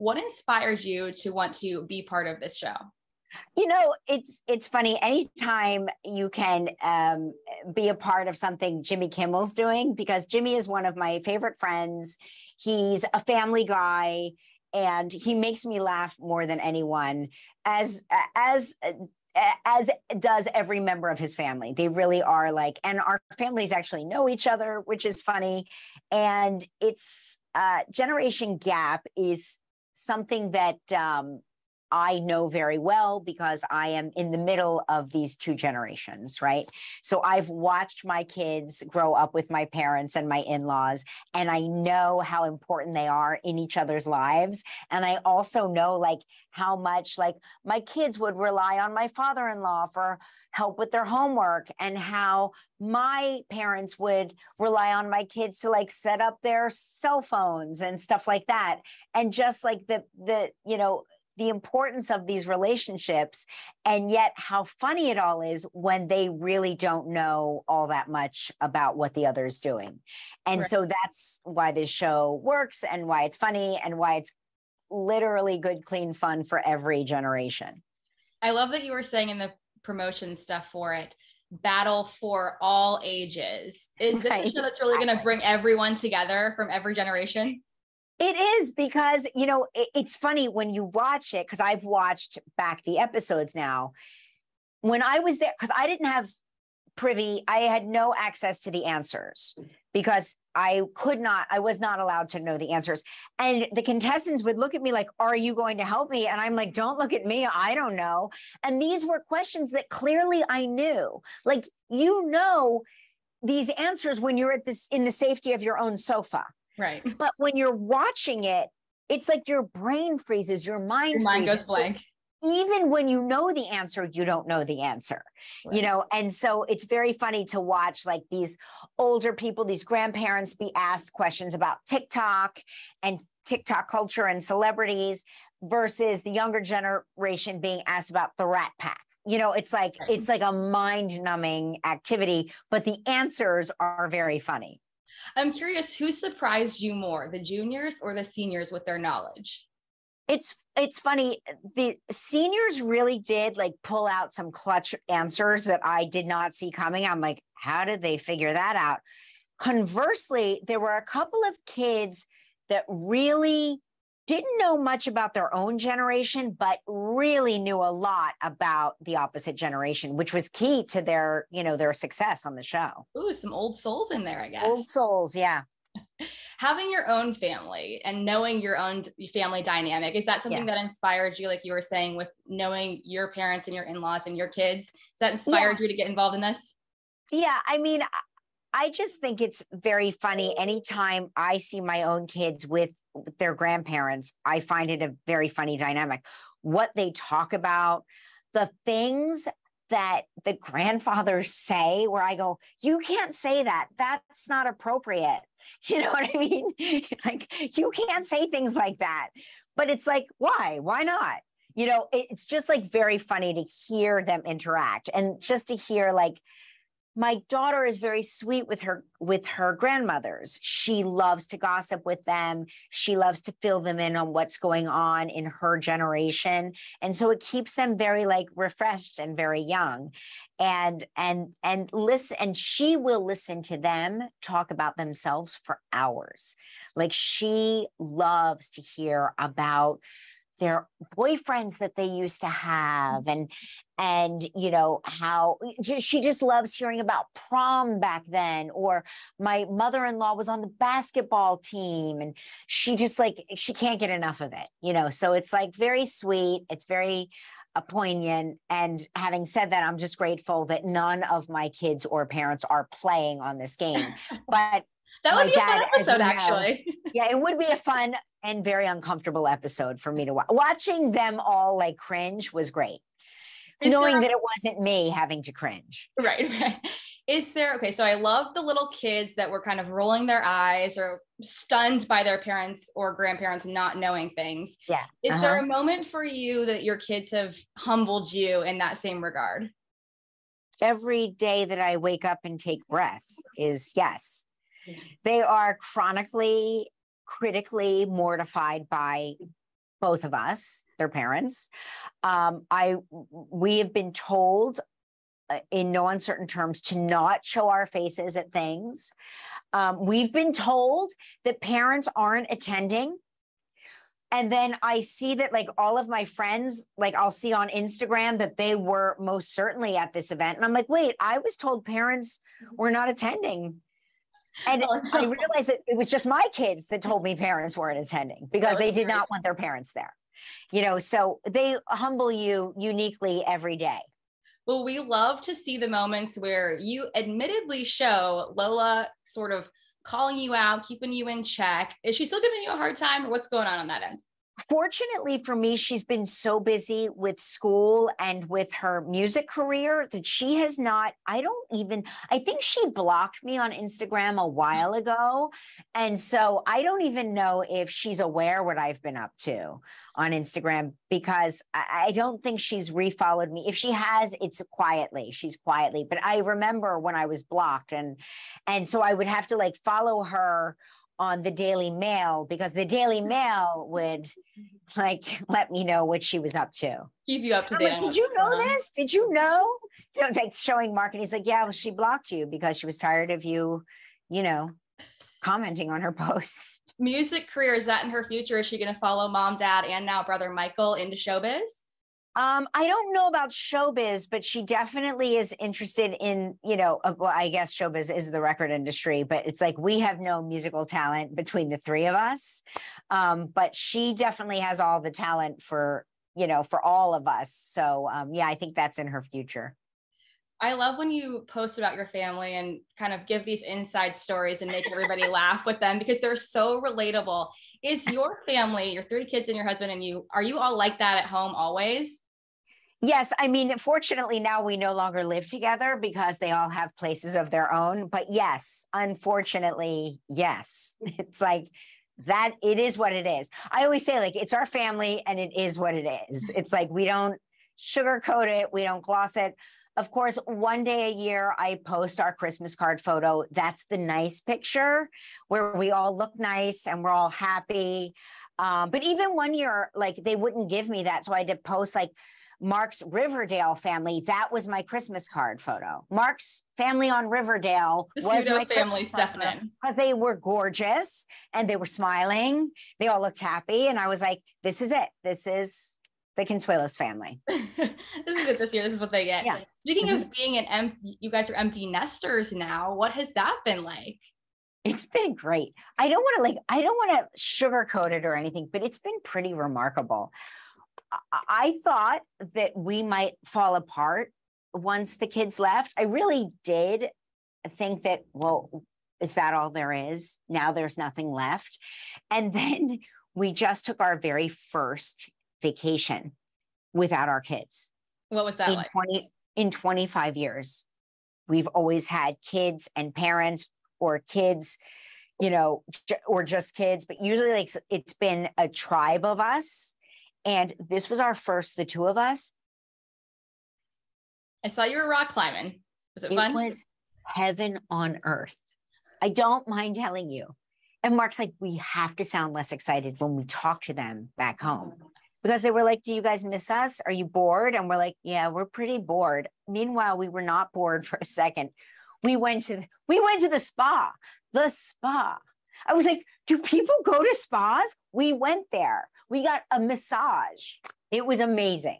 what inspired you to want to be part of this show? You know, it's funny. Anytime you can be a part of something Jimmy Kimmel's doing, because Jimmy is one of my favorite friends. He's a family guy, and he makes me laugh more than anyone, as does every member of his family. They really are like, and our families actually know each other, which is funny. And it's generation gap is something that I know very well because I am in the middle of these two generations, right? So I've watched my kids grow up with my parents and my in-laws, and I know how important they are in each other's lives. And I also know like how much like my kids would rely on my father-in-law for help with their homework, and how my parents would rely on my kids to like set up their cell phones and stuff like that. And just like the importance of these relationships, and yet how funny it all is when they really don't know all that much about what the other's doing. And Right. so that's why this show works, and why it's funny, and why it's literally good, clean fun for every generation. I love that you were saying in the promotion stuff for it, battle for all ages. Is this a show that's really going to bring everyone together from every generation? It is, because, you know, it's funny when you watch it, because I've watched back the episodes now. When I was there, because I didn't have I had no access to the answers, because I was not allowed to know the answers. And the contestants would look at me like, are you going to help me? And I'm like, don't look at me. I don't know. And these were questions that clearly I knew. Like, you know, these answers when you're in the safety of your own sofa. Right. But when you're watching it, it's like your brain freezes, your mind freezes. Goes blank. Even when you know the answer, you don't know the answer, right. You know? And so it's very funny to watch like these older people, these grandparents be asked questions about TikTok and TikTok culture and celebrities, versus the younger generation being asked about the Rat Pack. You know, it's like a mind-numbing activity, but the answers are very funny. I'm curious, who surprised you more, the juniors or the seniors with their knowledge? It's funny. The seniors really did like pull out some clutch answers that I did not see coming. I'm like, how did they figure that out? Conversely, there were a couple of kids that really didn't know much about their own generation, but really knew a lot about the opposite generation, which was key to their success on the show. Ooh, some old souls in there, I guess. Old souls, yeah. Having your own family and knowing your own family dynamic, is that something that inspired you, like you were saying, with knowing your parents and your in-laws and your kids? Does that inspired you to get involved in this? Yeah, I mean, I just think it's very funny. Anytime I see my own kids with their grandparents, I find it a very funny dynamic. What they talk about, the things that the grandfathers say, where I go, you can't say that. That's not appropriate. You know what I mean? Like, you can't say things like that. But it's like, why? Why not? You know, it's just like very funny to hear them interact, and just to hear like, my daughter is very sweet with her grandmothers. She loves to gossip with them. She loves to fill them in on what's going on in her generation. And so it keeps them very like refreshed and very young. And listen, and she will listen to them talk about themselves for hours. Like, she loves to hear about their boyfriends that they used to have, and you know, how she just loves hearing about prom back then, or my mother-in-law was on the basketball team, and she can't get enough of it, you know. So it's like very sweet, it's very poignant. And having said that, I'm just grateful that none of my kids or parents are playing on this game. But that would be a fun episode, actually. Yeah, it would be a fun and very uncomfortable episode for me to watch. Watching them all like cringe was great. Knowing that it wasn't me having to cringe. Right. Okay, so I love the little kids that were kind of rolling their eyes or stunned by their parents or grandparents not knowing things. Yeah. Is there a moment for you that your kids have humbled you in that same regard? Every day that I wake up and take breath is yes. They are chronically, critically mortified by both of us, their parents. We have been told in no uncertain terms to not show our faces at things. We've been told that parents aren't attending. And then I see that like all of my friends, like I'll see on Instagram that they were most certainly at this event. And I'm like, wait, I was told parents were not attending. And Oh, no. I realized that it was just my kids that told me parents weren't attending because they did not want their parents there. You know, so they humble you uniquely every day. Well, we love to see the moments where you admittedly show Lola sort of calling you out, keeping you in check. Is she still giving you a hard time, or what's going on that end? Fortunately for me, she's been so busy with school and with her music career that she has not, I think she blocked me on Instagram a while ago. And so I don't even know if she's aware what I've been up to on Instagram, because I don't think she's refollowed me. If she has, it's quietly, she's quietly, but I remember when I was blocked, and so I would have to like follow her on the Daily Mail, because the Daily Mail would like let me know what she was up to. Keep you up to date. Like, did you know this? Did you know? You know, like showing Mark, and he's like, yeah, well, she blocked you because she was tired of you, you know, commenting on her posts. Music career, is that in her future? Is she going to follow mom, dad, and now brother Michael into showbiz? I don't know about showbiz, but she definitely is interested in, you know, well, I guess showbiz is the record industry, but it's like we have no musical talent between the three of us. But she definitely has all the talent for, you know, for all of us. So yeah, I think that's in her future. I love when you post about your family and kind of give these inside stories and make everybody laugh with them, because they're so relatable. Is your family, your 3 kids and your husband and you, are you all like that at home always? Yes. I mean, fortunately, now we no longer live together because they all have places of their own. But yes, unfortunately, yes. It's like that. It is what it is. I always say, like, it's our family and it is what it is. It's like we don't sugarcoat it. We don't gloss it. Of course, one day a year, I post our Christmas card photo. That's the nice picture where we all look nice and we're all happy. But even one year, like, they wouldn't give me that. So I had to post like Mark's Riverdale family. That was my Christmas card photo. Mark's family on Riverdale was my family because they were gorgeous and they were smiling. They all looked happy. And I was like, this is it. This is the Consuelos family. This is it this year. This is what they get. Yeah. Speaking of being you guys are empty nesters now. What has that been like? It's been great. I don't want to sugarcoat it or anything, but it's been pretty remarkable. I thought that we might fall apart once the kids left. I really did think that, well, is that all there is? Now there's nothing left. And then we just took our very first vacation without our kids. What was that in 25 years? We've always had kids and parents, or kids, you know, or just kids, but usually like it's been a tribe of us. And this was our first, the 2 of us. I saw you were rock climbing. Was it fun? It was heaven on earth. I don't mind telling you. And Mark's like, we have to sound less excited when we talk to them back home. Because they were like, do you guys miss us? Are you bored? And we're like, yeah, we're pretty bored. Meanwhile, we were not bored for a second. We went to the spa. The spa. I was like, do people go to spas? We went there. We got a massage. It was amazing.